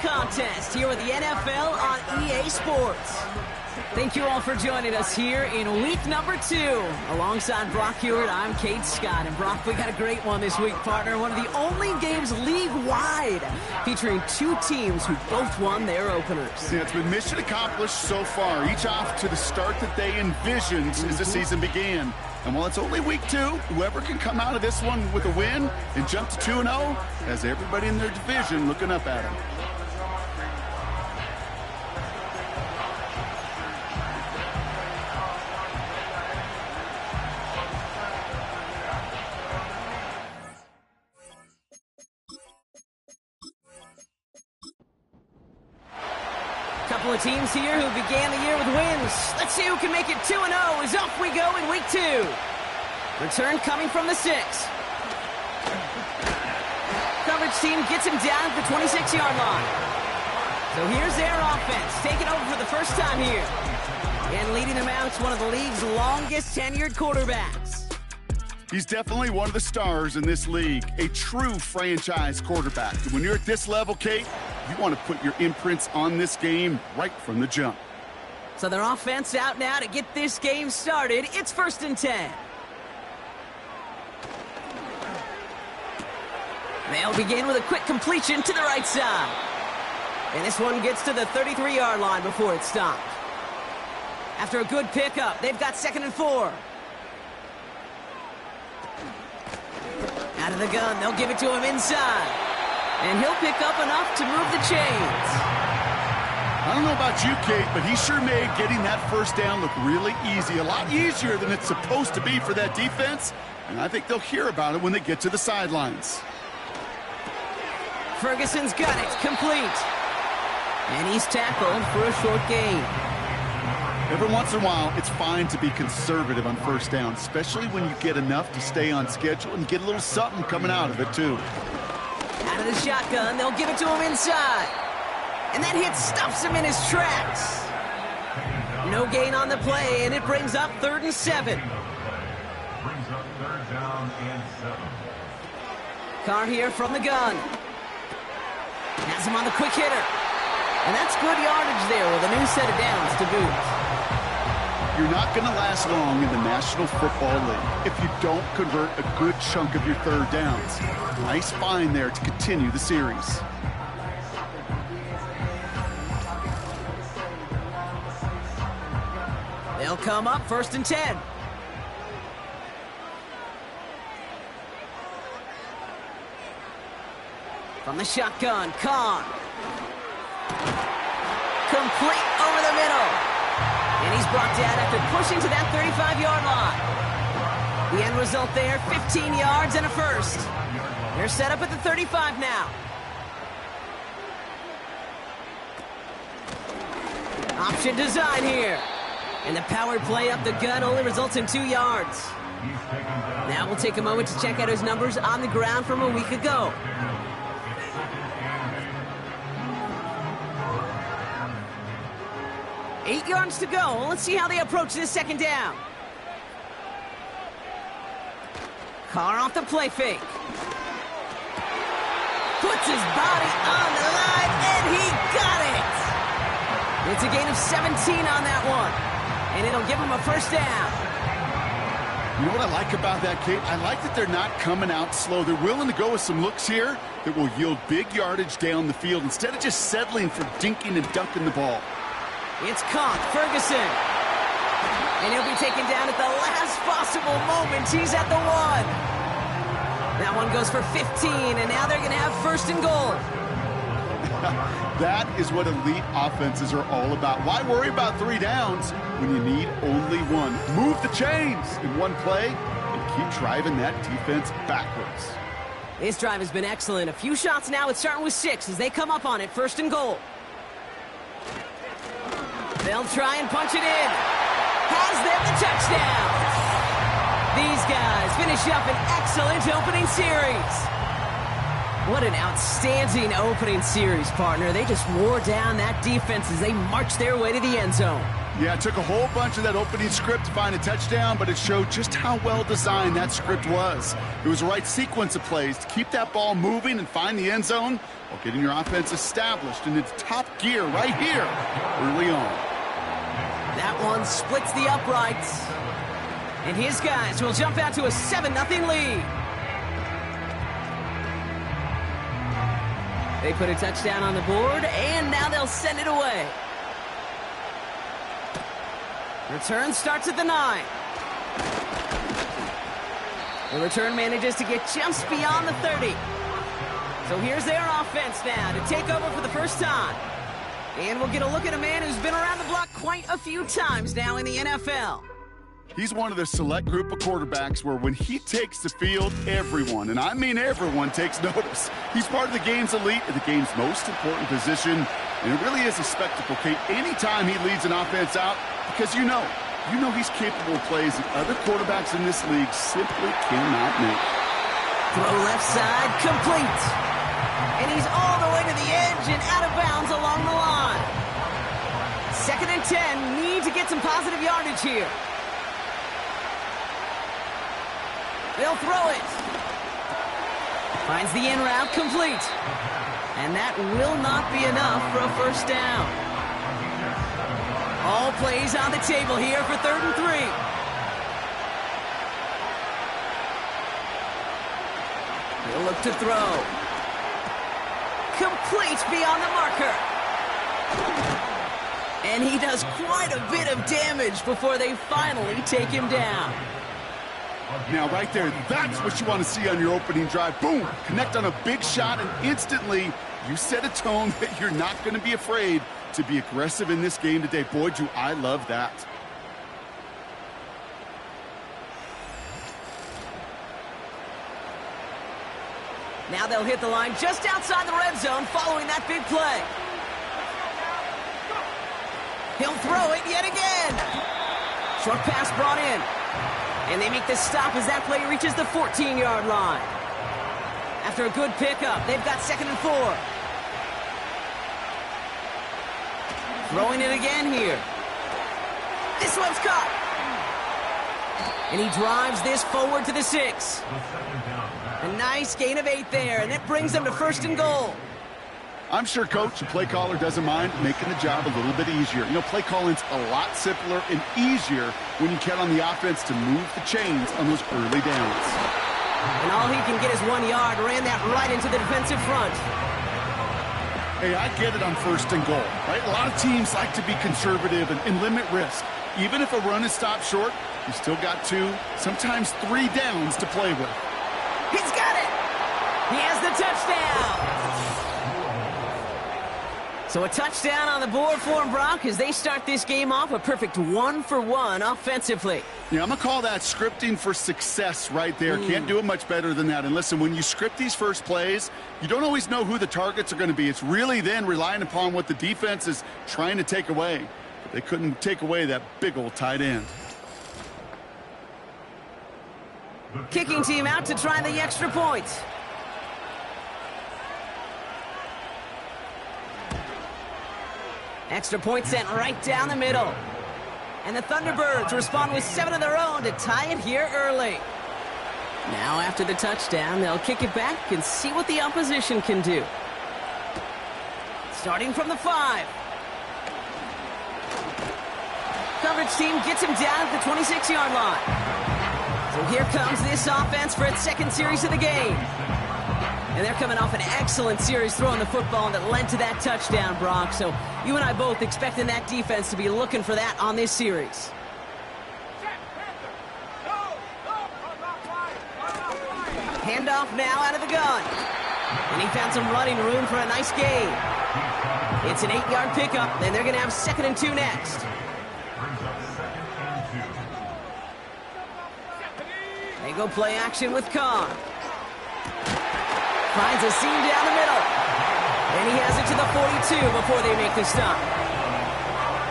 contest here with the NFL on EA Sports. Thank you all for joining us here in week number 2. Alongside Brock Hewitt, I'm Kate Scott. And Brock, we got a great one this week, partner. One of the only games league-wide featuring 2 teams who both won their openers. Yeah, it's been mission accomplished so far, each off to the start that they envisioned as the season began. And while it's only week 2, whoever can come out of this one with a win and jump to 2-0 has everybody in their division looking up at them. Couple of teams here who began the year with wins. Let's see who can make it 2-0 as off we go in week 2. Return coming from the 6. Coverage team gets him down at the 26-yard line. So here's their offense, taking over for the first time here. And leading them out, one of the league's longest tenured quarterbacks. He's definitely one of the stars in this league, a true franchise quarterback. And when you're at this level, Kate, you want to put your imprints on this game right from the jump. So their offense out now to get this game started. It's 1st and 10. They'll begin with a quick completion to the right side. And this one gets to the 33-yard line before it's stopped. After a good pickup, they've got 2nd and 4. Out of the gun, they'll give it to him inside. And he'll pick up enough to move the chains. I don't know about you, Kate, but he sure made getting that first down look really easy. A lot easier than it's supposed to be for that defense. And I think they'll hear about it when they get to the sidelines. Ferguson's got it, complete. And he's tackled for a short gain. Every once in a while, it's fine to be conservative on first down, especially when you get enough to stay on schedule and get a little something coming out of it, too. Out of the shotgun, they'll give it to him inside. And that hit stops him in his tracks. No gain on the play, and it brings up 3rd and 7. Brings up 3rd down and 7. Carr here from the gun. Has him on the quick hitter. And that's good yardage there with a new set of downs to boot. You're not going to last long in the National Football League if you don't convert a good chunk of your 3rd downs. Nice find there to continue the series. They'll come up 1st and 10. From the shotgun, Carr. Complete over the middle. And he's brought down after pushing to that 35-yard line. The end result there, 15 yards and a first. They're set up at the 35 now. Option design here. And the power play up the gun only results in 2 yards. Now we'll take a moment to check out his numbers on the ground from a week ago. Eight yards to go. Let's see how they approach this 2nd down. Carr off the play fake. Puts his body on the line, and he got it. It's a gain of 17 on that one, and it'll give him a 1st down. You know what I like about that, Kate? I like that they're not coming out slow. They're willing to go with some looks here that will yield big yardage down the field instead of just settling for dinking and dunking the ball. It's caught, Ferguson. And he'll be taken down at the last possible moment. He's at the 1. That one goes for 15, and now they're going to have 1st and goal. That is what elite offenses are all about. Why worry about 3 downs when you need only 1? Move the chains in one play and keep driving that defense backwards. This drive has been excellent. A few shots now. It's starting with 6 as they come up on it. 1st and goal. They'll try and punch it in. Has them the touchdown. These guys finish up an excellent opening series. What an outstanding opening series, partner. They just wore down that defense as they marched their way to the end zone. Yeah, it took a whole bunch of that opening script to find a touchdown, but it showed just how well designed that script was. It was the right sequence of plays to keep that ball moving and find the end zone while getting your offense established in its top gear right here early on. That one splits the uprights. And his guys will jump out to a 7-0 lead. They put a touchdown on the board, and now they'll send it away. Return starts at the 9. The return manages to get just beyond the 30. So here's their offense now to take over for the first time. And we'll get a look at a man who's been around the block quite a few times now in the NFL. He's one of the select group of quarterbacks where when he takes the field, everyone, and I mean everyone, takes notice. He's part of the game's elite and the game's most important position, and it really is a spectacle, Kate, anytime he leads an offense out, because you know he's capable of plays that other quarterbacks in this league simply cannot make. Throw left side, complete. And he's all the way to the edge and out of bounds along the line. 2nd and 10, need to get some positive yardage here. They'll throw it. Finds the in route, complete. And that will not be enough for a first down. All plays on the table here for 3rd and 3. He'll look to throw. Complete beyond the marker. And he does quite a bit of damage before they finally take him down. Now, right there, that's what you want to see on your opening drive. Boom! Connect on a big shot, and instantly you set a tone that you're not going to be afraid to be aggressive in this game today. Boy, do I love that. Now they'll hit the line just outside the red zone following that big play. He'll throw it yet again. Short pass brought in. And they make the stop as that play reaches the 14-yard line. After a good pickup, they've got 2nd and 4. Throwing it again here. This one's caught. And he drives this forward to the 6. A nice gain of 8 there, and that brings them to 1st and goal. I'm sure coach and play caller doesn't mind making the job a little bit easier. You know, play calling's a lot simpler and easier when you count on the offense to move the chains on those early downs. And all he can get is 1 yard, ran that right into the defensive front. Hey, I get it on 1st and goal, right? A lot of teams like to be conservative and limit risk. Even if a run is stopped short, you still got 2, sometimes 3 downs to play with. He's got it! He has the touchdown! So a touchdown on the board for him, Brock, as they start this game off a perfect 1-for-1 offensively. Yeah, I'm going to call that scripting for success right there. Can't do it much better than that. And listen, when you script these first plays, you don't always know who the targets are going to be. It's really then relying upon what the defense is trying to take away. But they couldn't take away that big old tight end. Kicking team out to try the extra point. Extra point sent right down the middle. And the Thunderbirds respond with 7 of their own to tie it here early. Now after the touchdown, they'll kick it back and see what the opposition can do. Starting from the 5. Coverage team gets him down at the 26-yard line. So here comes this offense for its 2nd series of the game. And they're coming off an excellent series throwing the football that led to that touchdown, Brock. So you and I both expecting that defense to be looking for that on this series. Handoff now out of the gun. And he found some running room for a nice gain. It's an 8-yard pickup, and they're going to have 2nd and 2 next. They go play action with Khan. Finds a seam down the middle. And he has it to the 42 before they make the stop.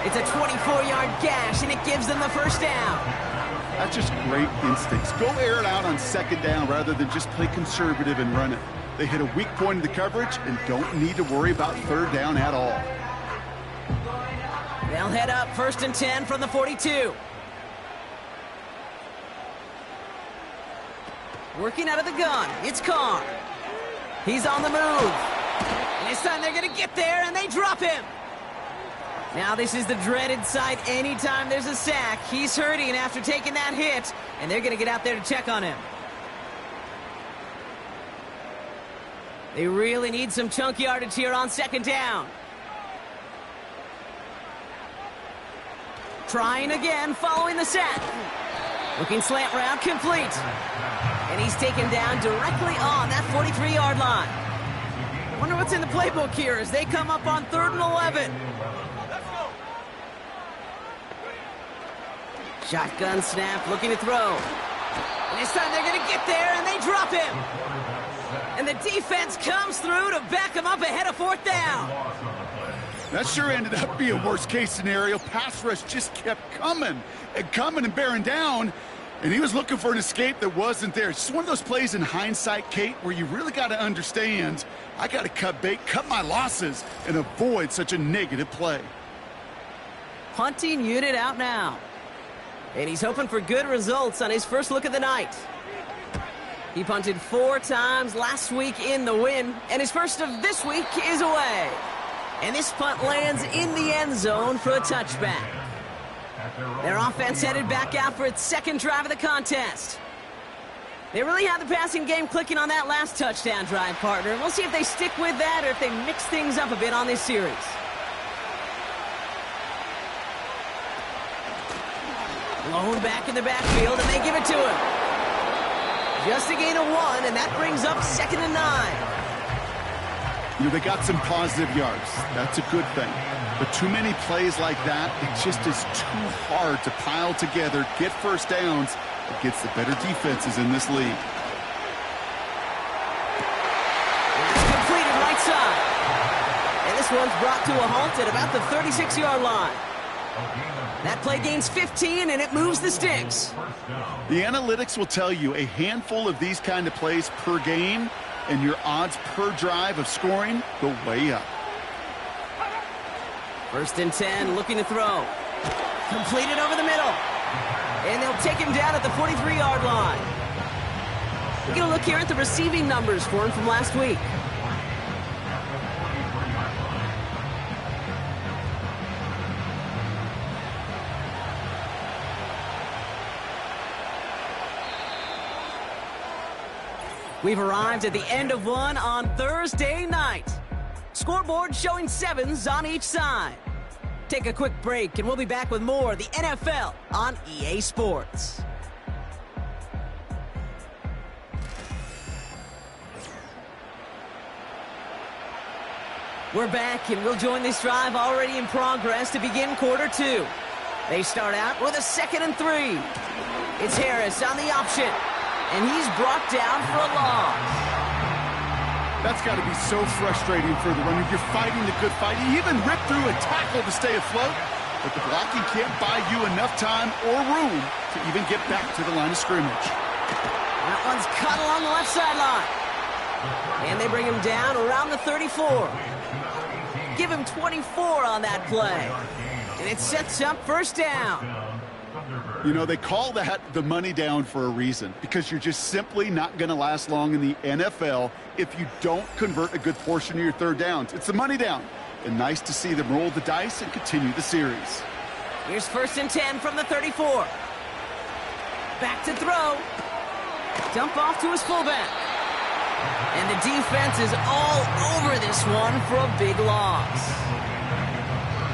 It's a 24-yard gash, and it gives them the first down. That's just great instincts. Go air it out on 2nd down rather than just play conservative and run it. They hit a weak point in the coverage and don't need to worry about third down at all. They'll head up 1st and 10 from the 42. Working out of the gun, it's Carr. He's on the move. And this time they're going to get there, and they drop him. Now this is the dreaded sight anytime there's a sack. He's hurting after taking that hit, and they're going to get out there to check on him. They really need some chunk yardage here on 2nd down. Trying again, following the sack. Looking slant route, complete. And he's taken down directly on that 43-yard line. Wonder what's in the playbook here as they come up on 3rd and 11. Shotgun snap, looking to throw. And this time they're going to get there, and they drop him. And the defense comes through to back him up ahead of 4th down. That sure ended up being worst-case scenario. Pass rush just kept coming and bearing down, and he was looking for an escape that wasn't there. It's just one of those plays in hindsight, Kate, where you really got to understand, I got to cut bait, cut my losses, and avoid such a negative play. Punting unit out now. And he's hoping for good results on his first look of the night. He punted 4 times last week in the win, and his first of this week is away. And this punt lands in the end zone for a touchback. Their offense headed back out for its 2nd drive of the contest. They really had the passing game clicking on that last touchdown drive, partner. We'll see if they stick with that or if they mix things up a bit on this series. Blown back in the backfield, and they give it to him. Just a gain of 1, and that brings up 2nd and 9. You know, they got some positive yards. That's a good thing. But too many plays like that, it just is too hard to pile together, get first downs against the better defenses in this league. It's completed right side. And this one's brought to a halt at about the 36-yard line. That play gains 15, and it moves the sticks. The analytics will tell you a handful of these kind of plays per game, and your odds per drive of scoring go way up. 1st and 10, looking to throw. Completed over the middle. And they'll take him down at the 43-yard line. We're going to look here at the receiving numbers for him from last week. We've arrived at the end of one on Thursday night. Scoreboard showing 7s on each side. Take a quick break, and we'll be back with more of the NFL on EA Sports. We're back, and we'll join this drive already in progress to begin quarter 2. They start out with a 2nd and 3. It's Harris on the option. And he's brought down for a loss. That's got to be so frustrating for the runner. You're fighting the good fight. You even ripped through a tackle to stay afloat, but the blocking can't buy you enough time or room to even get back to the line of scrimmage. That one's cut along the left sideline. And they bring him down around the 34. Give him 24 on that play. And it sets up 1st down. You know, they call that the money down for a reason, because you're just simply not going to last long in the NFL if you don't convert a good portion of your 3rd downs. It's the money down. And nice to see them roll the dice and continue the series. Here's 1st and 10 from the 34. Back to throw. Dump off to his fullback. And the defense is all over this one for a big loss.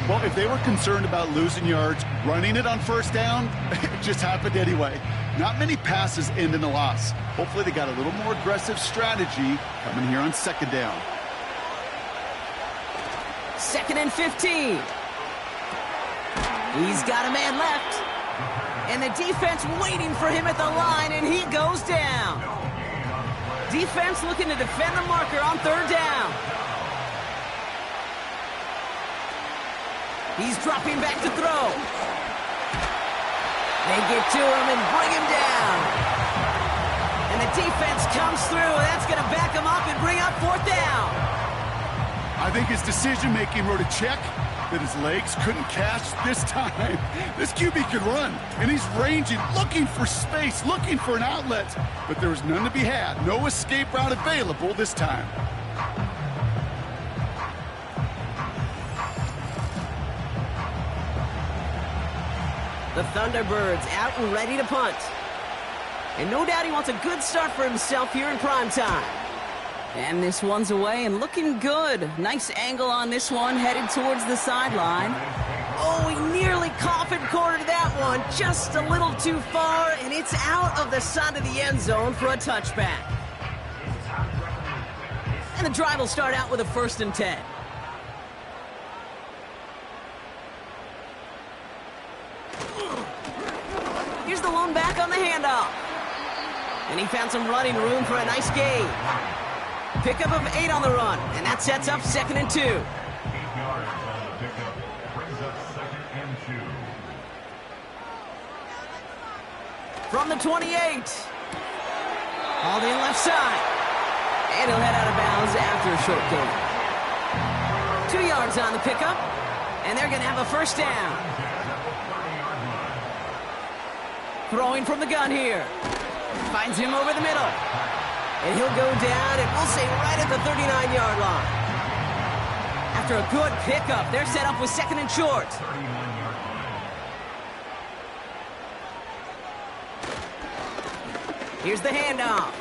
Well, if they were concerned about losing yards, running it on 1st down, it just happened anyway. Not many passes end in a loss. Hopefully they got a little more aggressive strategy coming here on 2nd down. 2nd and 15. He's got a man left. And the defense waiting for him at the line, and he goes down. Defense looking to defend the marker on 3rd down. He's dropping back to throw. They get to him and bring him down. And the defense comes through. That's going to back him up and bring up 4th down. I think his decision-making wrote a check that his legs couldn't catch this time. This QB can run, and he's ranging, looking for space, looking for an outlet. But there was none to be had. No escape route available this time. The Thunderbirds out and ready to punt. And no doubt he wants a good start for himself here in prime time. And this one's away and looking good. Nice angle on this one, headed towards the sideline. Oh, he nearly coffin cornered that one. Just a little too far, and it's out of the side of the end zone for a touchback. And the drive will start out with a 1st and 10. Here's the lone back on the handoff. And he found some running room for a nice gain. Pickup of 8 on the run, and that sets up 2nd and 2. 8 yards on the pickup, brings up 2nd and 2. From the 28. Hauled in left side. And he'll head out of bounds after a short gain. 2 yards on the pickup, and they're going to have a 1st down. Throwing from the gun here. Finds him over the middle. And he'll go down, and we'll say right at the 39-yard line. After a good pickup, they're set up with 2nd and short. 39-yard line. Here's the handoff.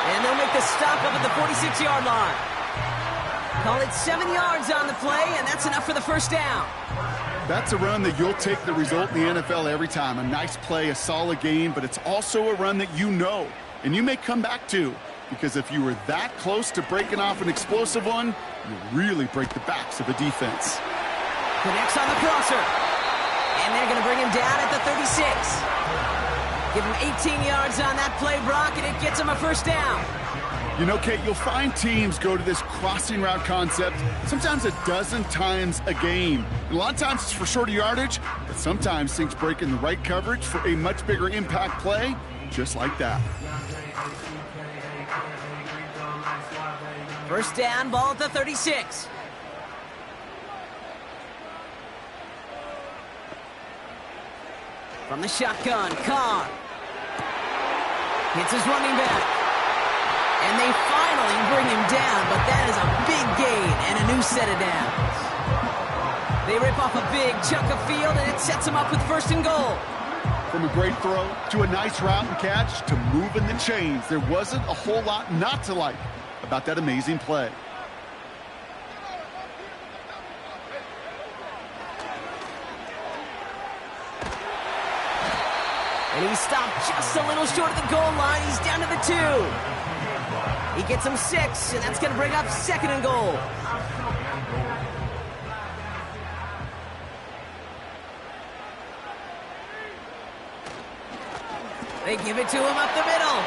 And they'll make the stop up at the 46-yard line. Call it 7 yards on the play, and that's enough for the 1st down. That's a run that you'll take the result in the NFL every time. A nice play, a solid game, but it's also a run that you know, and you may come back to, because if you were that close to breaking off an explosive one, you really break the backs of a defense. Connects on the crosser. And they're going to bring him down at the 36. Give him 18 yards on that play, Brock, and it gets him a 1st down. You know, Kate, you'll find teams go to this crossing route concept sometimes a dozen times a game. And a lot of times it's for shorter yardage, but sometimes things break in the right coverage for a much bigger impact play, just like that. 1st down, ball at the 36. From the shotgun, Carr. Hits his running back. And they finally bring him down, but that is a big gain and a new set of downs. They rip off a big chunk of field, and it sets them up with 1st and goal. From a great throw to a nice route and catch to moving the chains, there wasn't a whole lot not to like about that amazing play. And he stopped just a little short of the goal line. He's down to the 2. He gets him 6, and that's going to bring up 2nd and goal. They give it to him up the middle.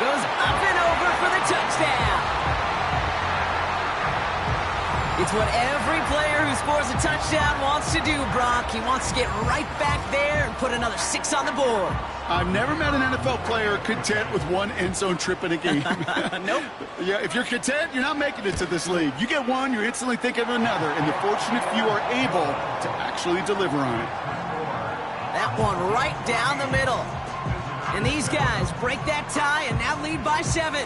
Goes up and over for the touchdown. It's what every player who scores a touchdown wants to do, Brock. He wants to get right back there and put another 6 on the board. I've never met an NFL player content with one end zone trip in a game. Nope. Yeah, if you're content, you're not making it to this league. You get one, you're instantly thinking of another, and the fortunate few are able to actually deliver on it. That one right down the middle. And these guys break that tie and now lead by 7.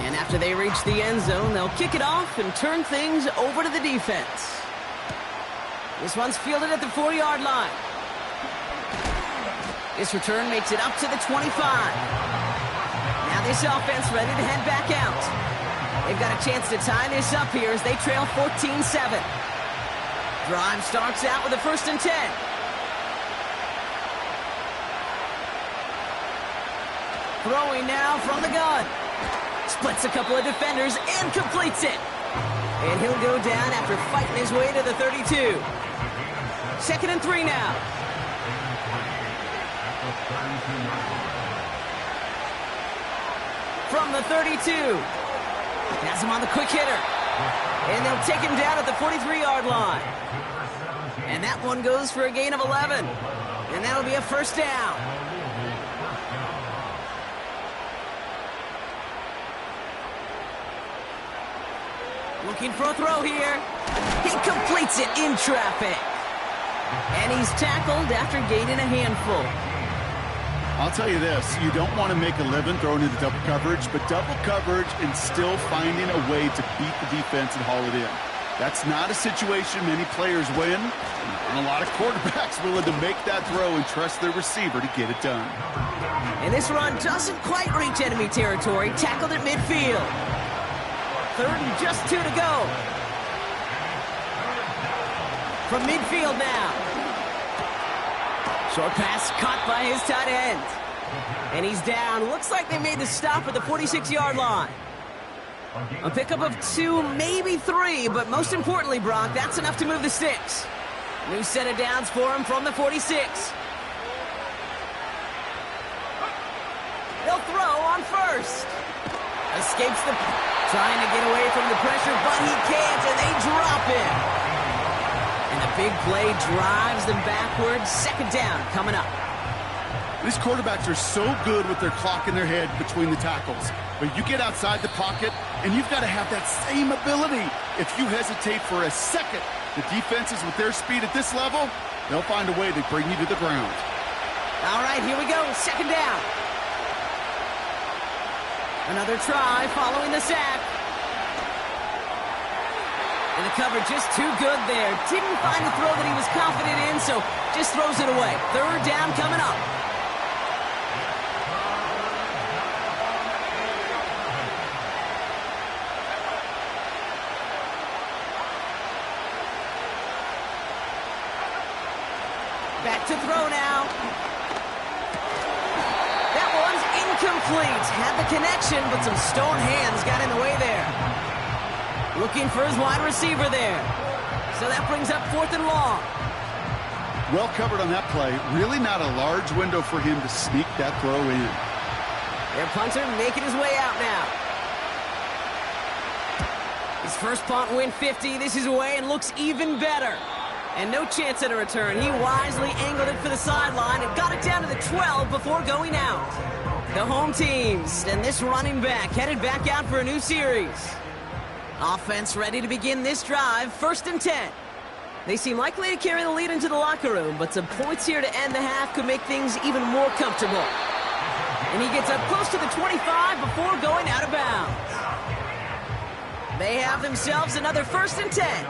And after they reach the end zone, they'll kick it off and turn things over to the defense. This one's fielded at the 4-yard line. This return makes it up to the 25. Now this offense ready to head back out. They've got a chance to tie this up here as they trail 14-7. Drive starts out with a 1st and 10. Throwing now from the gun. Splits a couple of defenders and completes it. And he'll go down after fighting his way to the 32. 2nd and 3 now. From the 32. Has him on the quick hitter. And they'll take him down at the 43-yard line. And that one goes for a gain of 11. And that'll be a 1st down. Looking for a throw here. He completes it in traffic. And he's tackled after gaining a handful. I'll tell you this, you don't want to make a living throwing into double coverage, but double coverage and still finding a way to beat the defense and haul it in. That's not a situation many players win, and a lot of quarterbacks willing to make that throw and trust their receiver to get it done. And this run doesn't quite reach enemy territory, tackled at midfield. 3rd and just 2 to go. From midfield now. Short pass caught by his tight end. And he's down. Looks like they made the stop at the 46-yard line. A pickup of 2, maybe 3, but most importantly, Brock, that's enough to move the sticks. New set of downs for him from the 46. They'll throw on first. Escapes the... Trying to get away from the pressure, but he can't, and they drop him. And the big play drives them backwards. 2nd down coming up. These quarterbacks are so good with their clock in their head between the tackles. But you get outside the pocket, and you've got to have that same ability. If you hesitate for a second, the defenses with their speed at this level, they'll find a way to bring you to the ground. All right, here we go. 2nd down. Another try following the sack. And the cover just too good there. Didn't find the throw that he was confident in, so just throws it away. 3rd down coming up. Back to throw now. That one's incomplete. Had the connection, but some stone hands got in the way there. Looking for his wide receiver there. So that brings up 4th and long. Well covered on that play. Really not a large window for him to sneak that throw in. Their punter making his way out now. His first punt win 50. This is away and looks even better. And no chance at a return. He wisely angled it for the sideline and got it down to the 12 before going out. The home teams and this running back headed back out for a new series. Offense ready to begin this drive. 1st and 10. They seem likely to carry the lead into the locker room, but some points here to end the half could make things even more comfortable. And he gets up close to the 25 before going out of bounds. They have themselves another 1st and 10.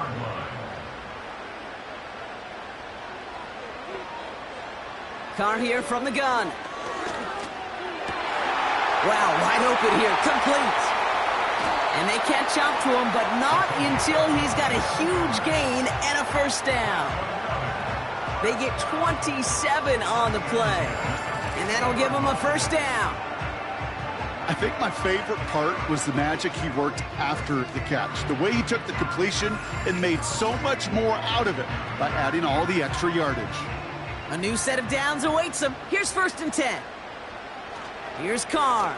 Carr here from the gun. Wow, wide open here, complete. And they catch up to him, but not until he's got a huge gain and a 1st down. They get 27 on the play, and that'll give them a 1st down. I think my favorite part was the magic he worked after the catch. The way he took the completion and made so much more out of it by adding all the extra yardage. A new set of downs awaits him. Here's 1st and 10. Here's Carr.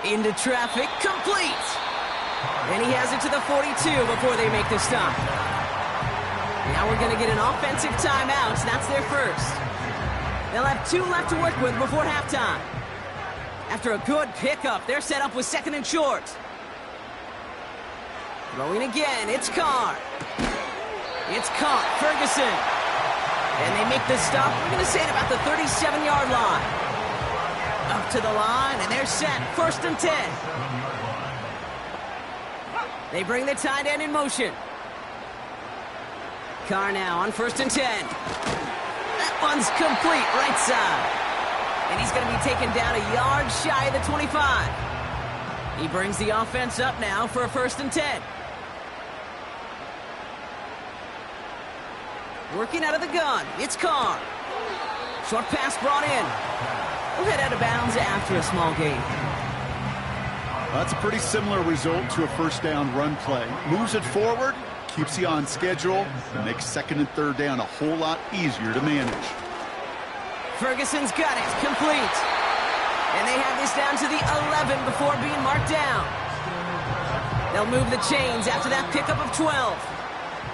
Into traffic, complete. And he has it to the 42 before they make the stop. Now we're going to get an offensive timeout. That's their first. They'll have 2 left to work with before halftime. After a good pickup, they're set up with 2nd and short. Throwing again, it's Carr. It's caught, Ferguson. And they make the stop, we're going to say at about the 37-yard line. Up to the line, and they're set. 1st and 10. They bring the tight end in motion. Carr now on 1st and 10. That one's complete, right side. And he's going to be taken down a yard shy of the 25. He brings the offense up now for a 1st and 10. Working out of the gun, it's Carr. Short pass brought in. We'll head out of bounds after a small gain. That's a pretty similar result to a 1st down run play. Moves it forward, keeps you on schedule, and makes 2nd and 3rd down a whole lot easier to manage. Ferguson's got it, complete. And they have this down to the 11 before being marked down. They'll move the chains after that pickup of 12.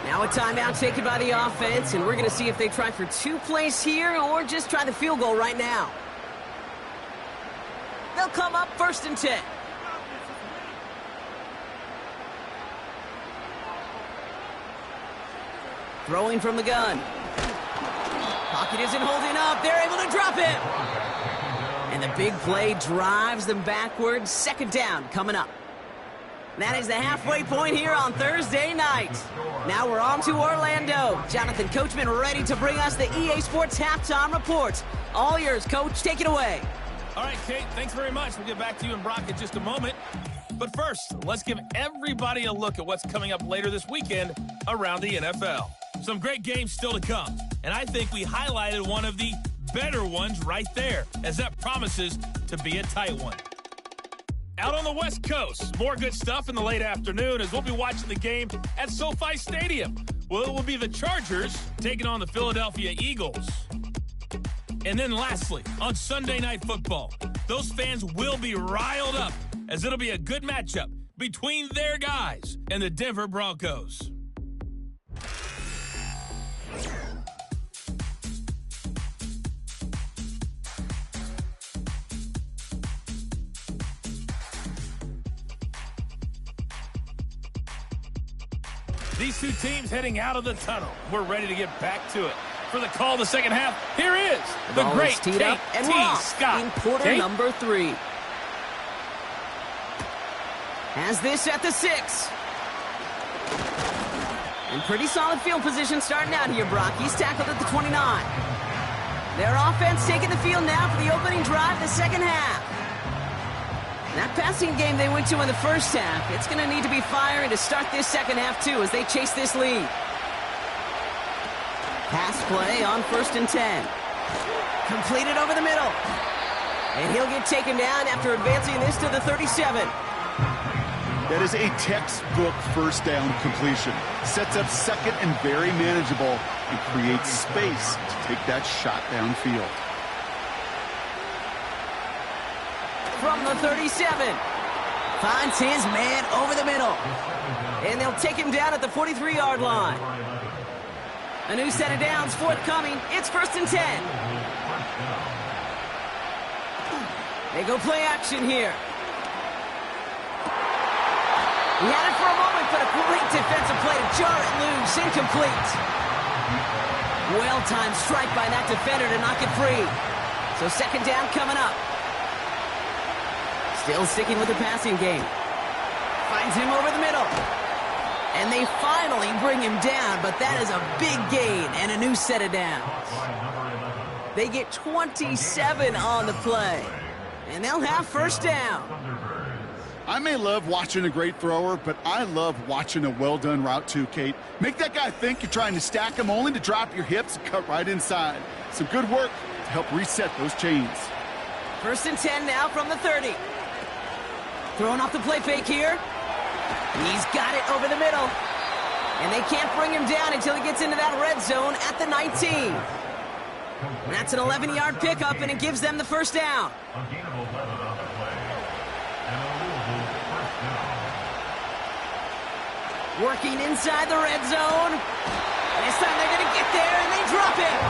Now a timeout taken by the offense, and we're going to see if they try for 2 plays here or just try the field goal right now. They'll come up 1st and 10. Throwing from the gun. Pocket isn't holding up. They're able to drop it. And the big play drives them backwards. Second down coming up. That is the halfway point here on Thursday night. Now we're on to Orlando. Jonathan Coachman ready to bring us the EA Sports Halftime Report. All yours, Coach. Take it away. All right, Kate, thanks very much. We'll get back to you and Brock in just a moment. But first, let's give everybody a look at what's coming up later this weekend around the NFL. Some great games still to come, and I think we highlighted one of the better ones right there, as that promises to be a tight one. Out on the West Coast, more good stuff in the late afternoon as we'll be watching the game at SoFi Stadium. Well, it will be the Chargers taking on the Philadelphia Eagles. And then lastly, on Sunday Night Football, those fans will be riled up as it'll be a good matchup between their guys and the Denver Broncos. These two teams heading out of the tunnel. We're ready to get back to it. For the call of the second half, here is the great Kate and T. Scott. In quarter Kate? number 3. Has this at the 6. And pretty solid field position starting out here, Brock. He's tackled at the 29. Their offense taking the field now for the opening drive of the second half. That passing game they went to in the first half, it's going to need to be firing to start this second half, too, as they chase this lead. Pass play on 1st and 10. Completed over the middle. And he'll get taken down after advancing this to the 37. That is a textbook first down completion. Sets up second and very manageable and creates space to take that shot downfield. From the 37. Finds his man over the middle. And they'll take him down at the 43-yard line. A new set of downs forthcoming. It's 1st and 10. They go play action here. He had it for a moment, but a great defensive play to jar it loose. Incomplete. Well-timed strike by that defender to knock it free. So second down coming up. Still sticking with the passing game. Finds him over the middle. And they finally bring him down, but that is a big gain and a new set of downs. They get 27 on the play. And they'll have first down. I may love watching a great thrower, but I love watching a well-done route too, Kate. Make that guy think you're trying to stack him only to drop your hips and cut right inside. Some good work to help reset those chains. 1st and 10 now from the 30. Throwing off the play fake here. He's got it over the middle. And they can't bring him down until he gets into that red zone at the 19. That's an 11-yard pickup, and it gives them the first down. Working inside the red zone. This time they're going to get there, and they drop it.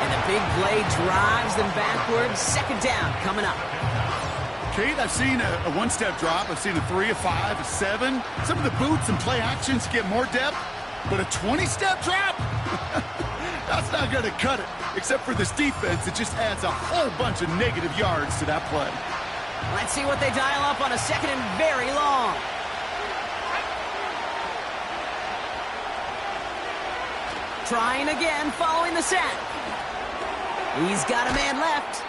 And the big play drives them backwards. Second down coming up. Kate, I've seen a one-step drop. I've seen a 3, a 5, a 7. Some of the boots and play actions get more depth, but a 20-step drop? That's not going to cut it. Except for this defense, it just adds a whole bunch of negative yards to that play. Let's see what they dial up on a second and very long. Trying again, following the set. He's got a man left.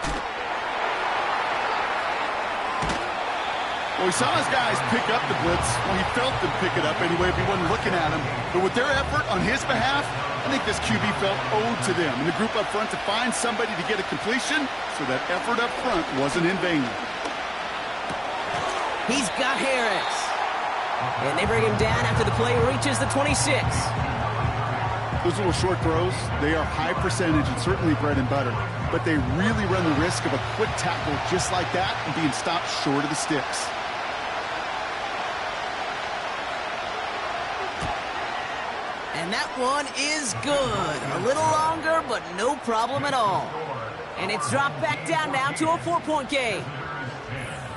Well, he saw his guys pick up the blitz. Well, he felt them pick it up anyway if he wasn't looking at him. But with their effort on his behalf, I think this QB felt owed to them and the group up front to find somebody to get a completion, so that effort up front wasn't in vain. He's got Harris. And they bring him down after the play reaches the 26. Those little short throws, they are high percentage and certainly bread and butter. But they really run the risk of a quick tackle just like that and being stopped short of the sticks. And that one is good. A little longer, but no problem at all. And it's dropped back down now to a 4-point game.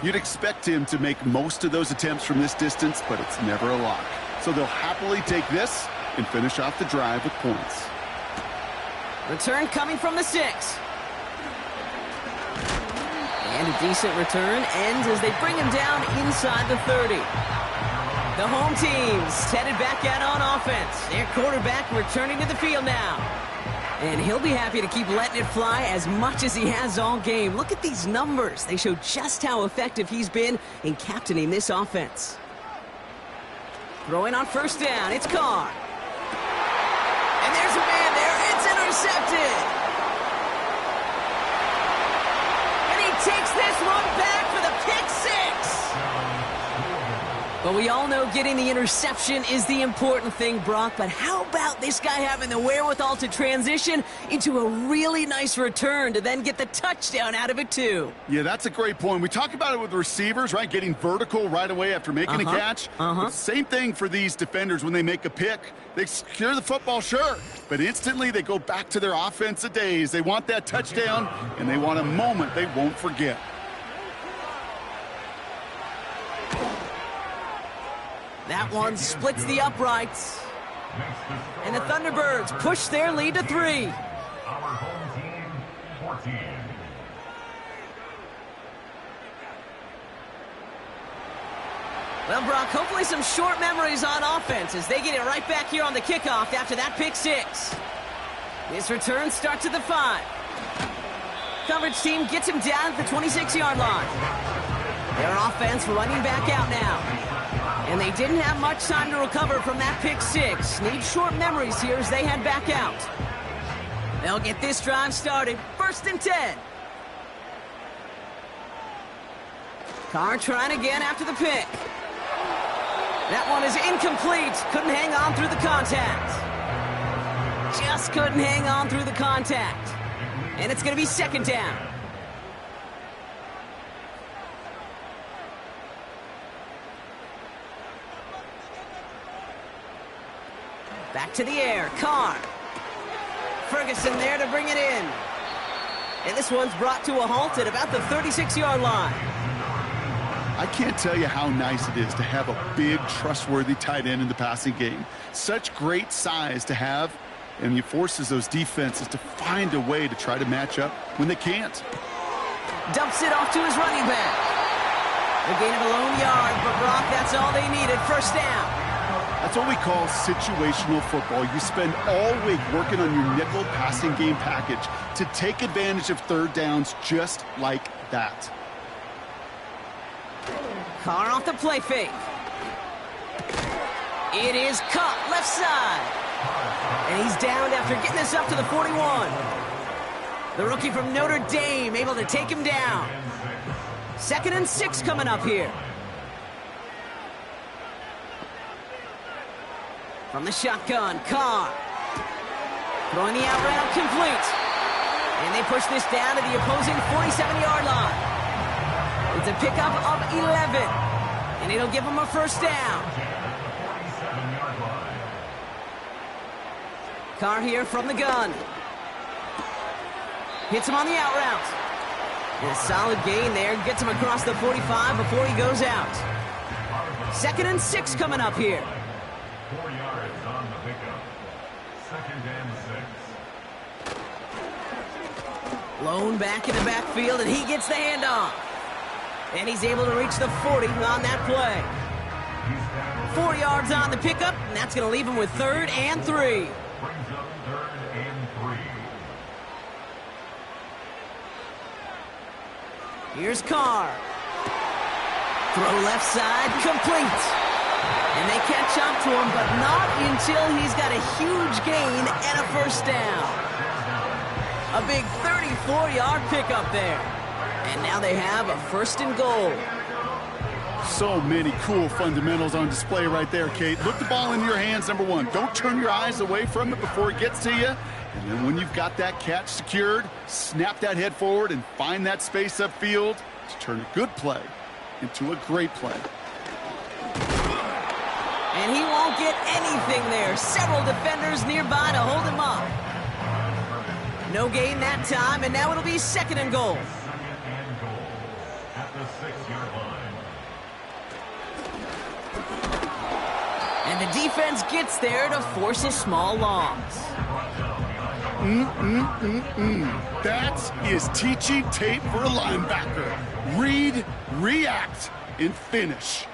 You'd expect him to make most of those attempts from this distance, but it's never a lock. So they'll happily take this and finish off the drive with points. Return coming from the 6. And a decent return ends as they bring him down inside the 30. The home team's headed back out on offense. Their quarterback returning to the field now. And he'll be happy to keep letting it fly as much as he has all game. Look at these numbers. They show just how effective he's been in captaining this offense. Throwing on first down, it's Carr. And there's a man there. It's intercepted. And he takes this one back for the pick 6. But we all know getting the interception is the important thing, Brock. But how about this guy having the wherewithal to transition into a really nice return to then get the touchdown out of it, too? Yeah, that's a great point. We talk about it with the receivers, right? Getting vertical right away after making a catch. Same thing for these defenders when they make a pick. They secure the football, sure, but instantly they go back to their offensive days. They want that touchdown, and they want a moment they won't forget. That one splits the uprights. And the Thunderbirds push their lead to 3. Our home team, 14. Well, Brock, hopefully some short memories on offense as they get it right back here on the kickoff after that pick 6. This return starts at the 5. Coverage team gets him down at the 26-yard line. Their offense running back out now. And they didn't have much time to recover from that pick 6. Need short memories here as they head back out. They'll get this drive started. 1st and 10. Carr trying again after the pick. That one is incomplete. Couldn't hang on through the contact. Just couldn't hang on through the contact. And it's going to be 2nd down. Back to the air, Carr. Ferguson there to bring it in. And this one's brought to a halt at about the 36-yard line. I can't tell you how nice it is to have a big, trustworthy tight end in the passing game. Such great size to have, and he forces those defenses to find a way to try to match up when they can't. Dumps it off to his running back. A gain of a lone yard, but Brock, that's all they needed. 1st down. That's what we call situational football. You spend all week working on your nickel passing game package to take advantage of 3rd downs just like that. Carr off the play fake. It is caught left side. And he's downed after getting this up to the 41. The rookie from Notre Dame able to take him down. 2nd and 6 coming up here. From the shotgun, Carr. Throwing the out route complete. And they push this down to the opposing 47-yard line. It's a pickup of 11. And it'll give them a 1st down. Carr here from the gun. Hits him on the out route. And a solid gain there. Gets him across the 45 before he goes out. 2nd and 6 coming up here. 4 yards on the pickup. 2nd and 6. Lone back in the backfield, and he gets the handoff. And he's able to reach the 40 on that play. 4 yards on the pickup, and that's going to leave him with 3rd and 3. Brings up 3rd and 3. Here's Carr. Throw left side, complete. And they catch up to him, but not until he's got a huge gain and a 1st down. A big 34-yard pickup there. And now they have a 1st and goal. So many cool fundamentals on display right there, Kate. Look the ball into your hands, number 1. Don't turn your eyes away from it before it gets to you. And then when you've got that catch secured, snap that head forward and find that space upfield to turn a good play into a great play. And he won't get anything there. Several defenders nearby to hold him up. No gain that time, and now it'll be 2nd and goal. 2nd and goal at the 6-yard line. And the defense gets there to force a small loss. That is teaching tape for a linebacker. Read, react, and finish.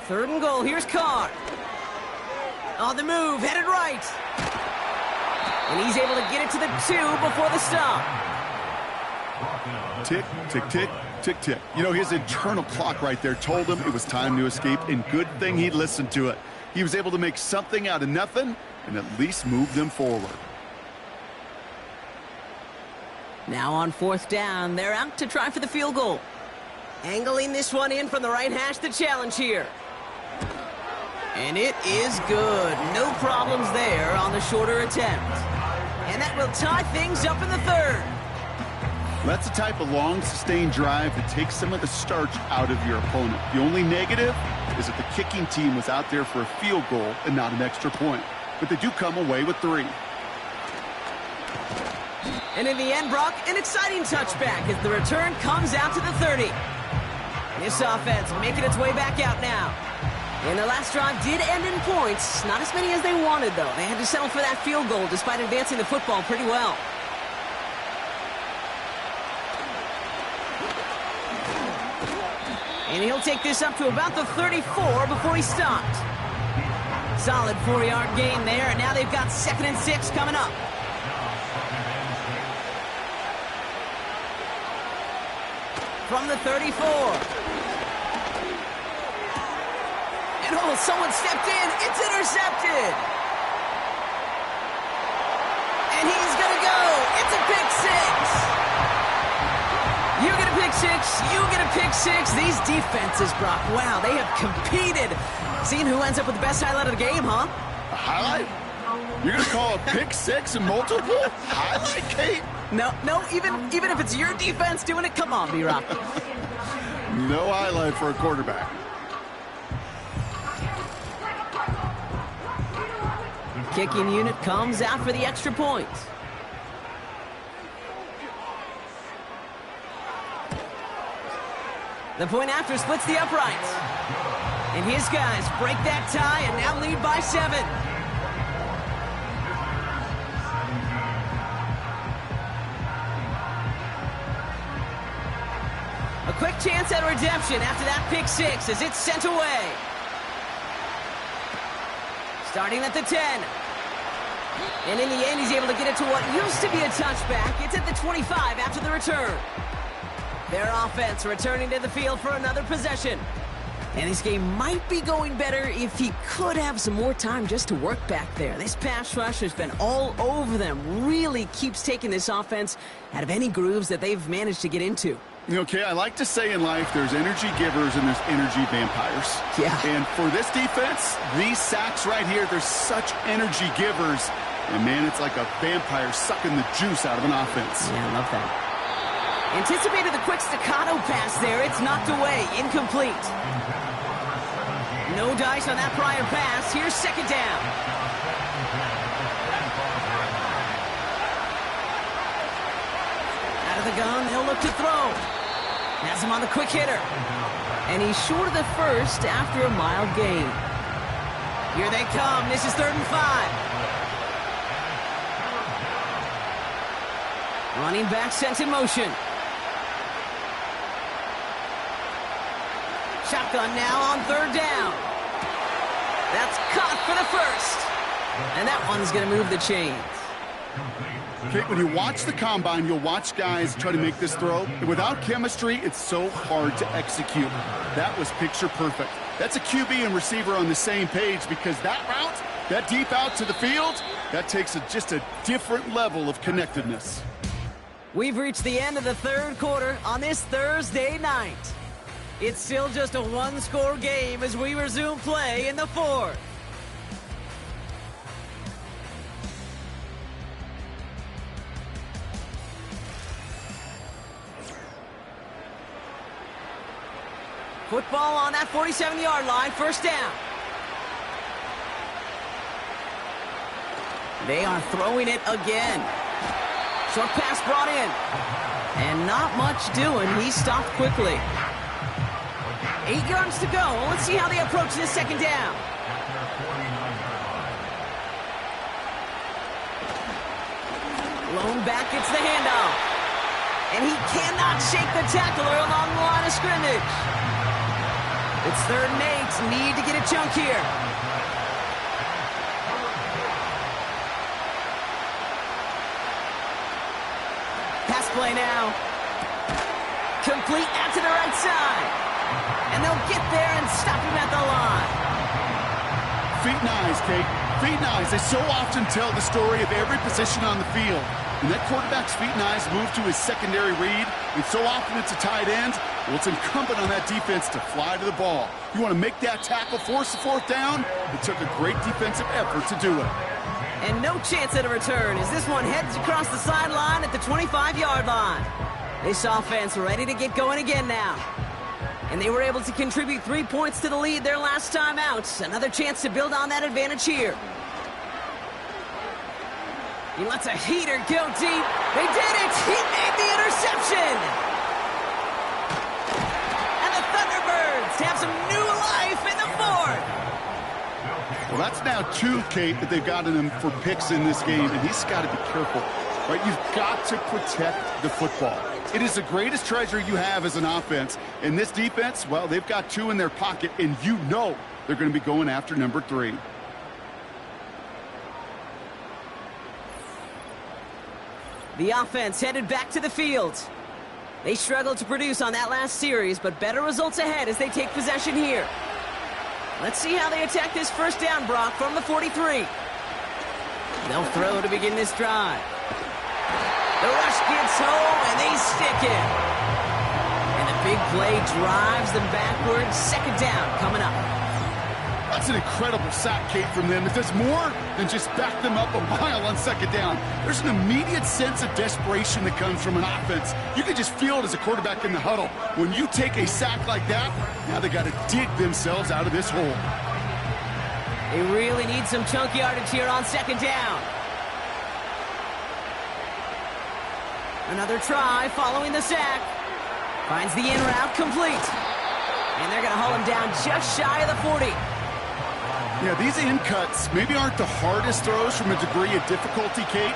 Third and goal. Here's Carr. On the move, headed right. And he's able to get it to the 2 before the stop. Tick, tick, tick, tick, tick. You know, his internal clock right there told him it was time to escape, and good thing he listened to it. He was able to make something out of nothing and at least move them forward. Now on 4th down, they're out to try for the field goal. Angling this one in from the right hash, the challenge here. And it is good. No problems there on the shorter attempt. And that will tie things up in the 3rd. That's the type of long, sustained drive that takes some of the starch out of your opponent. The only negative is that the kicking team was out there for a field goal and not an extra point. But they do come away with 3. And in the end, Brock, an exciting touchback as the return comes out to the 30. This offense making its way back out now. And the last drive did end in points. Not as many as they wanted, though. They had to settle for that field goal despite advancing the football pretty well. And he'll take this up to about the 34 before he stopped. Solid 4-yard gain there, and now they've got 2nd and 6 coming up. From the 34. And oh, someone stepped in. It's intercepted. And he's going to go. It's a pick 6. You get a pick 6. You get a pick 6. These defenses, Brock, wow, they have competed. Seeing who ends up with the best highlight of the game, huh? A highlight? You're going to call a pick 6 and multiple? Highlight, Kate? No, even if it's your defense doing it, come on, B-Rock. No highlight for a quarterback. Kicking unit comes out for the extra point. The point after splits the uprights. And his guys break that tie and now lead by 7. A quick chance at redemption after that pick 6 as it's sent away. Starting at the 10. And in the end, he's able to get it to what used to be a touchback. It's at the 25 after the return. Their offense returning to the field for another possession. And this game might be going better if he could have some more time just to work back there. This pass rush has been all over them. Really keeps taking this offense out of any grooves that they've managed to get into. Okay, I like to say in life there's energy givers and there's energy vampires. Yeah. And for this defense, these sacks right here, they're such energy givers. And man, it's like a vampire sucking the juice out of an offense. Yeah, I love that. Anticipated the quick staccato pass there. It's knocked away. Incomplete. No dice on that prior pass. Here's 2nd down. Out of the gun, they'll look to throw. Has him on the quick hitter. And he's short of the 1st after a mild gain. Here they come. This is 3rd and 5. Running back sent in motion. Shotgun now on 3rd down. That's caught for the 1st. And that one's going to move the chains. Okay, when you watch the combine, you'll watch guys try to make this throw. And without chemistry, it's so hard to execute. That was picture perfect. That's a QB and receiver on the same page because that route, that deep out to the field, that takes just a different level of connectedness. We've reached the end of the 3rd quarter on this Thursday night. It's still just a 1-score game as we resume play in the 4th. Football on that 47-yard line, 1st down. They are throwing it again. Short pass brought in. And not much doing. He stopped quickly. 8 yards to go. Let's see how they approach this second down. Lone back gets the handoff. And he cannot shake the tackler along the line of scrimmage. It's 3rd and 8. Need to get a chunk here. Pass play now. Complete out to the right side. And they'll get there and stop him at the line. Feet and eyes, Kate. Feet and eyes. They so often tell the story of every position on the field. And that quarterback's feet and eyes move to his secondary read, and so often it's a tight end, well, it's incumbent on that defense to fly to the ball. You want to make that tackle, force the 4th down. It took a great defensive effort to do it. And no chance at a return as this one heads across the sideline at the 25-yard line. This offense ready to get going again now. And they were able to contribute 3 points to the lead their last time out. Another chance to build on that advantage here. He lets a heater go deep. They did it! He made the interception! And the Thunderbirds have some new life in the 4th. Well, that's now 2, Kate, that they've gotten him for picks in this game, and he's got to be careful. Right? You've got to protect the football. It is the greatest treasure you have as an offense. And this defense, well, they've got 2 in their pocket, and you know they're going to be going after number 3. The offense headed back to the field. They struggled to produce on that last series, but better results ahead as they take possession here. Let's see how they attack this first down, Brock, from the 43. They'll throw to begin this drive. The rush gets home, and they stick it. And the big play drives them backwards. Second down coming up. That's an incredible sack, Kate, from them. It does more than just back them up a mile on second down. There's an immediate sense of desperation that comes from an offense. You can just feel it as a quarterback in the huddle. When you take a sack like that, now they got to dig themselves out of this hole. They really need some chunk yardage here on second down. Another try following the sack. Finds the in route complete. And they're going to haul him down just shy of the 40. Yeah, these in cuts maybe aren't the hardest throws from a degree of difficulty, Kate,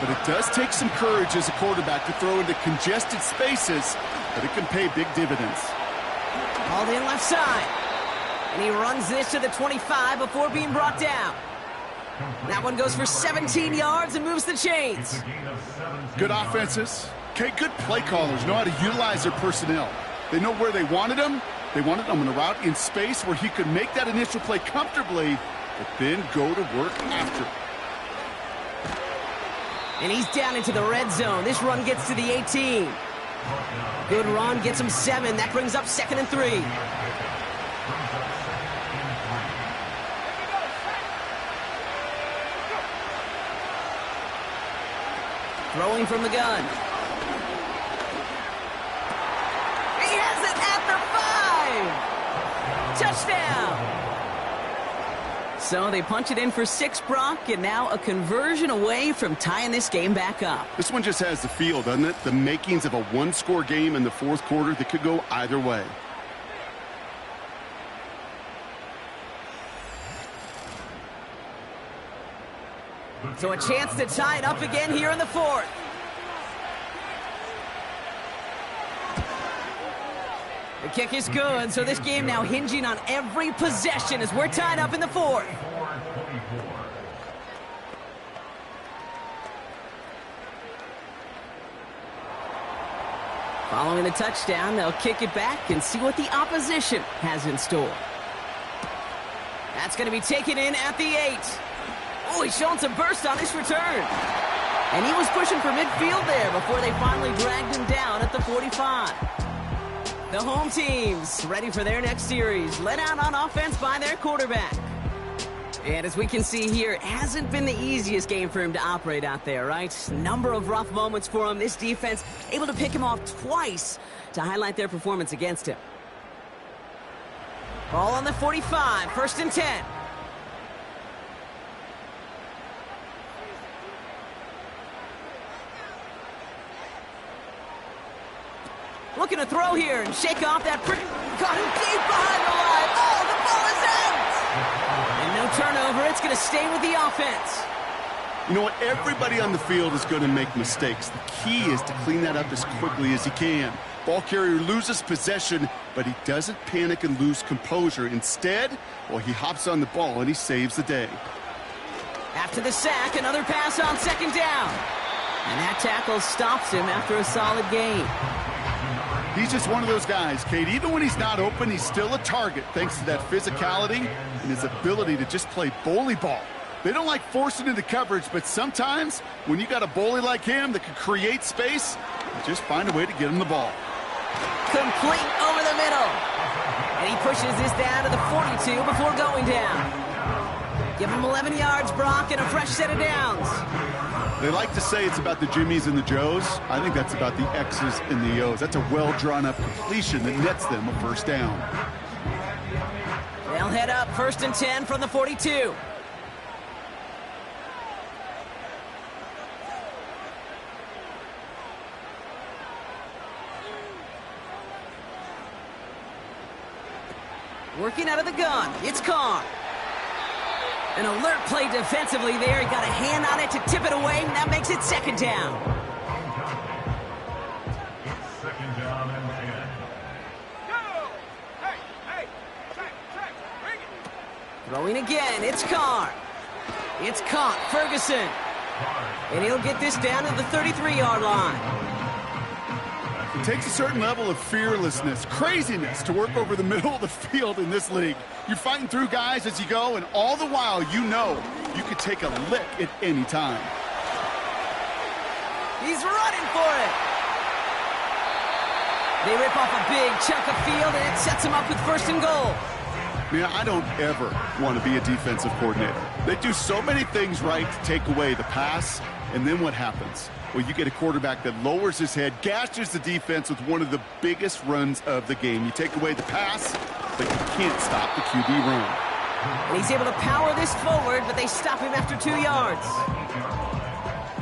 but it does take some courage as a quarterback to throw into congested spaces, but it can pay big dividends. Hauled in left side. And he runs this to the 25 before being brought down. That one goes for 17 yards and moves the chains. Good offenses. Kate, good play callers know how to utilize their personnel. They know where they wanted them. They wanted him on a route in space where he could make that initial play comfortably, but then go to work after. And he's down into the red zone. This run gets to the 18. Good run, gets him 7. That brings up 2nd and 3. Throwing from the gun. He has it at the 5. Touchdown. So they punch it in for 6, Brock, and now a conversion away from tying this game back up. This one just has the feel, doesn't it? The makings of a one-score game in the 4th quarter that could go either way. So a chance to tie it up again here in the 4th. The kick is good, so this game now hinging on every possession as we're tied up in the 4th. Following the touchdown, they'll kick it back and see what the opposition has in store. That's going to be taken in at the 8. Oh, he's showing some burst on his return. And he was pushing for midfield there before they finally dragged him down at the 45. The home team's ready for their next series, led out on offense by their quarterback. And as we can see here, it hasn't been the easiest game for him to operate out there, right? Number of rough moments for him. This defense able to pick him off twice to highlight their performance against him. Ball on the 45, 1st and 10. Looking to throw here and shake off that got him deep behind the line. Oh, the ball is out! And no turnover. It's going to stay with the offense. You know what? Everybody on the field is going to make mistakes. The key is to clean that up as quickly as he can. Ball carrier loses possession, but he doesn't panic and lose composure. Instead, well, he hops on the ball and he saves the day. After the sack, another pass on second down. And that tackle stops him after a solid gain. He's just one of those guys, Kate. Even when he's not open, he's still a target thanks to that physicality and his ability to just play bully ball. They don't like forcing into coverage, but sometimes when you got a bully like him that can create space, you just find a way to get him the ball. Complete over the middle. And he pushes this down to the 42 before going down. Give him 11 yards, Brock, and a fresh set of downs. They like to say it's about the Jimmies and the Joes. I think that's about the X's and the O's. That's a well-drawn-up completion that nets them a first down. They'll head up 1st and 10 from the 42. Working out of the gun, it's Carr. An alert play defensively there. He got a hand on it to tip it away, and that makes it second down. It's second down and 10. Throwing again, it's Carr. It's caught, Ferguson. And he'll get this down to the 33-yard line. It takes a certain level of fearlessness, craziness to work over the middle of the field in this league. You're fighting through guys as you go, and all the while you know you could take a lick at any time. He's running for it. They rip off a big chunk of field, and it sets him up with 1st and goal. Man, I don't ever want to be a defensive coordinator. They do so many things right to take away the pass, and then what happens? Well, you get a quarterback that lowers his head, gashes the defense with one of the biggest runs of the game. You take away the pass, but you can't stop the QB run. And he's able to power this forward, but they stop him after 2 yards.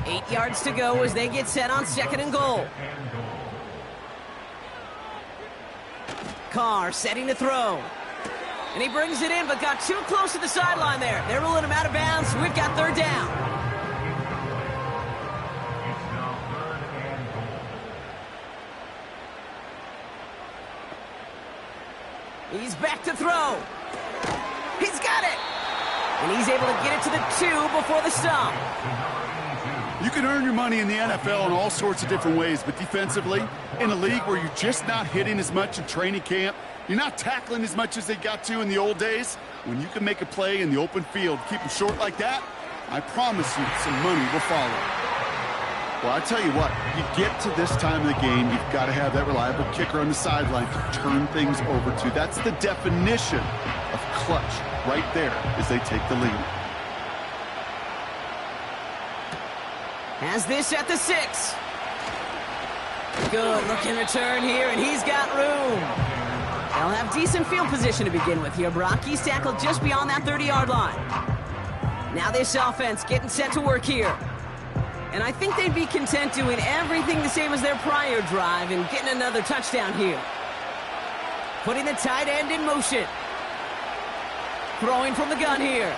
8 yards to go as they get set on 2nd and goal. Carr setting to throw. And he brings it in, but got too close to the sideline there. They're ruling him out of bounds. We've got 3rd down. He's back to throw. He's got it. And he's able to get it to the 2 before the stop. You can earn your money in the NFL in all sorts of different ways, but defensively, in a league where you're just not hitting as much in training camp, you're not tackling as much as they got to in the old days, when you can make a play in the open field, keep them short like that, I promise you some money will follow. Well, I tell you what, you get to this time of the game, you've got to have that reliable kicker on the sideline to turn things over to. That's the definition of clutch right there as they take the lead. Has this at the 6. Good looking return here, and he's got room. They'll have decent field position to begin with here, Brock. He's tackled just beyond that 30-yard line. Now this offense getting set to work here. And I think they'd be content doing everything the same as their prior drive and getting another touchdown here. Putting the tight end in motion. Throwing from the gun here.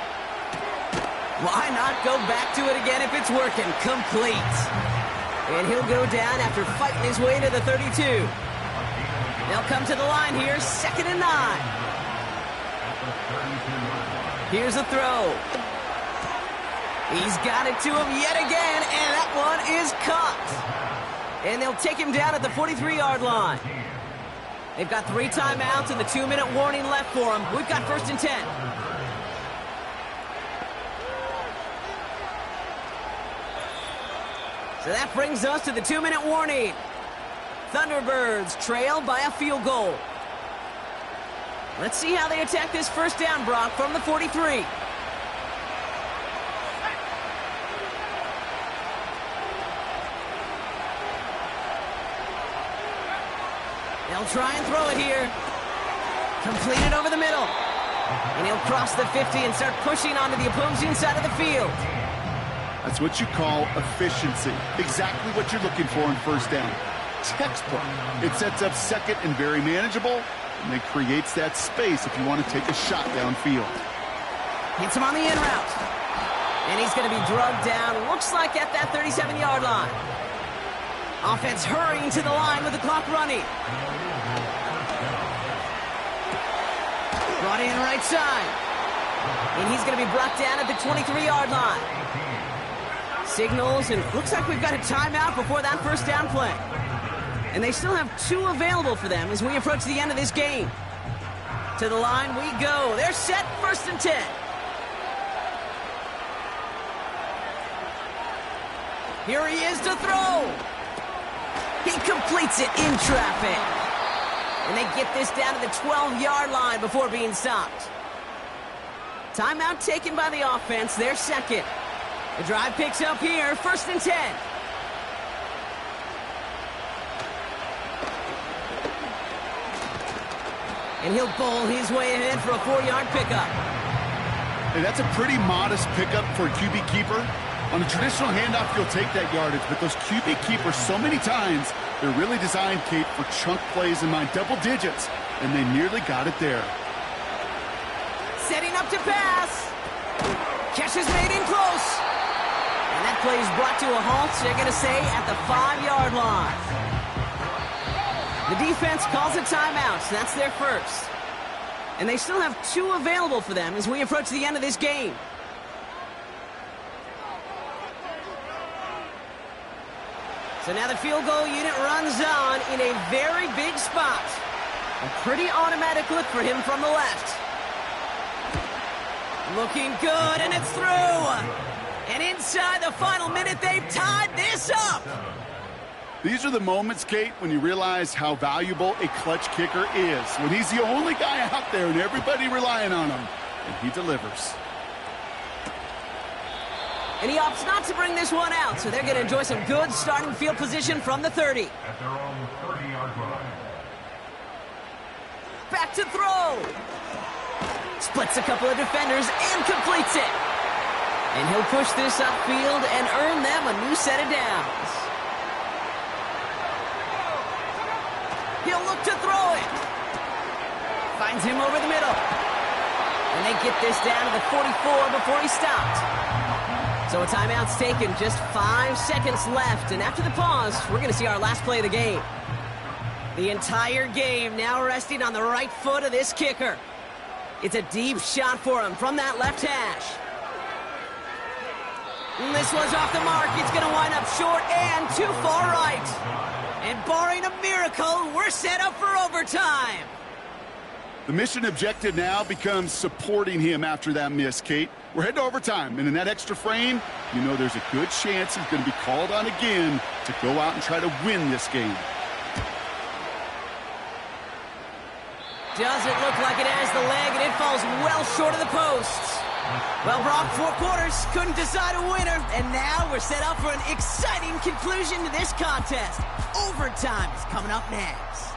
Why not go back to it again if it's working? Complete. And he'll go down after fighting his way to the 32. They'll come to the line here, 2nd and 9. Here's a throw. He's got it to him yet again, and that one is caught. And they'll take him down at the 43-yard line. They've got 3 timeouts and the 2-minute warning left for them. We've got 1st and 10. So that brings us to the 2-minute warning. Thunderbirds trail by a field goal. Let's see how they attack this 1st down, Brock, from the 43. They'll try and throw it here. Complete it over the middle. And he'll cross the 50 and start pushing onto the opposing side of the field. That's what you call efficiency. Exactly what you're looking for in 1st down. textbook. It sets up second and very manageable, and it creates that space if you want to take a shot downfield. Hits him on the in route. And he's going to be drugged down, looks like at that 37-yard line. Offense hurrying to the line with the clock running. Brought in right side. And he's going to be brought down at the 23-yard line. Signals, and it looks like we've got a timeout before that first down play. And they still have 2 available for them as we approach the end of this game. To the line we go. They're set, 1st and 10. Here he is to throw. He completes it in traffic. And they get this down to the 12-yard line before being stopped. Timeout taken by the offense, their second. The drive picks up here, 1st and 10. And he'll bowl his way ahead for a 4-yard pickup. And that's a pretty modest pickup for a QB keeper. On a traditional handoff, you'll take that yardage, but those QB keepers, so many times, they're really designed, Kate, for chunk plays in my double digits, and they nearly got it there. Setting up to pass. Catch is made in close. And that play is brought to a halt, they're going to say, at the 5-yard line. The defense calls a timeout, so that's their first. And they still have 2 available for them as we approach the end of this game. So now the field goal unit runs on in a very big spot. A pretty automatic look for him from the left. Looking good, and it's through. And inside the final minute, they've tied this up. These are the moments, Kate, when you realize how valuable a clutch kicker is. When he's the only guy out there and everybody relying on him, and he delivers. And he opts not to bring this one out, so they're going to enjoy some good starting field position from the 30. At their own 30-yard line. Back to throw. Splits a couple of defenders and completes it. And he'll push this upfield and earn them a new set of downs. He'll look to throw it. Finds him over the middle. And they get this down to the 44 before he stopped. So a timeout's taken, just 5 seconds left. And after the pause, we're going to see our last play of the game. The entire game now resting on the right foot of this kicker. It's a deep shot for him from that left hash. And this one's off the mark. It's going to wind up short and too far right. And barring a miracle, we're set up for overtime. The mission objective now becomes supporting him after that miss, Kate. We're heading to overtime, and in that extra frame, you know there's a good chance he's going to be called on again to go out and try to win this game. Doesn't look like it has the leg, and it falls well short of the posts. Well, Brock, 4 quarters, couldn't decide a winner, and now we're set up for an exciting conclusion to this contest. Overtime is coming up next.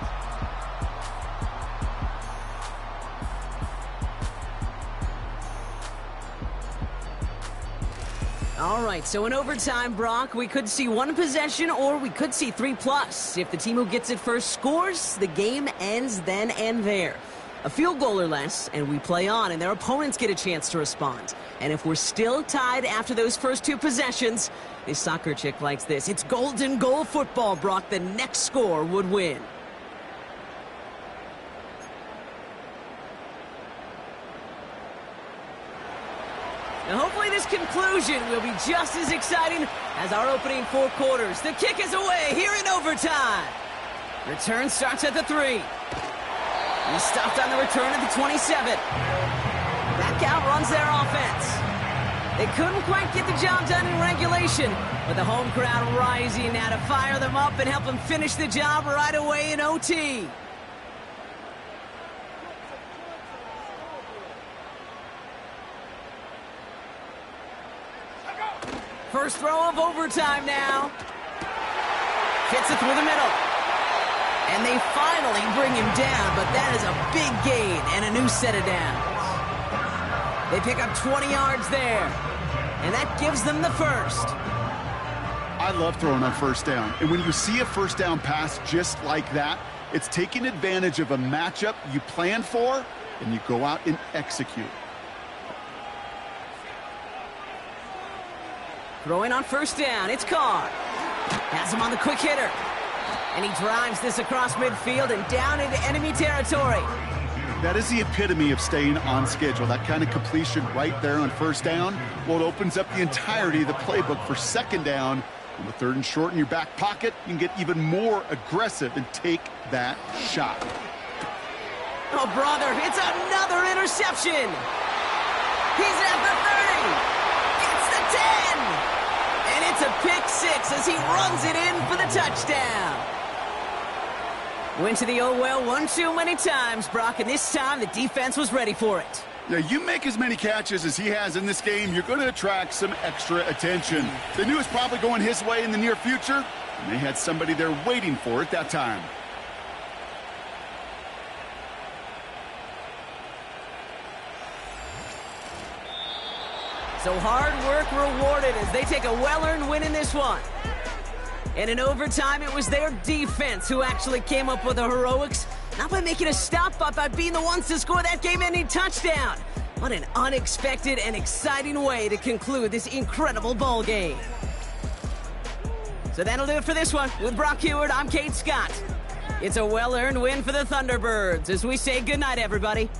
All right, so in overtime, Brock, we could see 1 possession or we could see 3+. If the team who gets it first scores, the game ends then and there. A field goal or less, and we play on, and their opponents get a chance to respond. And if we're still tied after those first 2 possessions, this soccer chick likes this. It's golden goal football, Brock. The next score would win. Now, hopefully this conclusion will be just as exciting as our opening 4 quarters. The kick is away here in overtime. Return starts at the 3. He stopped on the return at the 27. Back out runs their offense. They couldn't quite get the job done in regulation, but the home crowd rising now to fire them up and help them finish the job right away in OT. First throw of overtime now. Hits it through the middle. And they finally bring him down, but that is a big gain and a new set of downs. They pick up 20 yards there, and that gives them the first. I love throwing on first down. And when you see a first down pass just like that, it's taking advantage of a matchup you plan for, and you go out and execute. Throwing on first down, it's Carr. Has him on the quick hitter. And he drives this across midfield and down into enemy territory. That is the epitome of staying on schedule. That kind of completion right there on first down. Well, it opens up the entirety of the playbook for second down. On the third and short in your back pocket, you can get even more aggressive and take that shot. Oh, brother, it's another interception. He's at the 30. Gets the 10. And it's a pick six as he runs it in for the touchdown. Went to the oh well one too many times, Brock, and this time the defense was ready for it. Yeah, you make as many catches as he has in this game, you're going to attract some extra attention. They knew it was probably going his way in the near future, and they had somebody there waiting for it that time. So hard work rewarded as they take a well-earned win in this one. And in overtime, it was their defense who actually came up with the heroics, not by making a stop, but by being the ones to score that game-ending touchdown. What an unexpected and exciting way to conclude this incredible ball game. So that'll do it for this one. With Brock Huard, I'm Kate Scott. It's a well-earned win for the Thunderbirds as we say goodnight, everybody.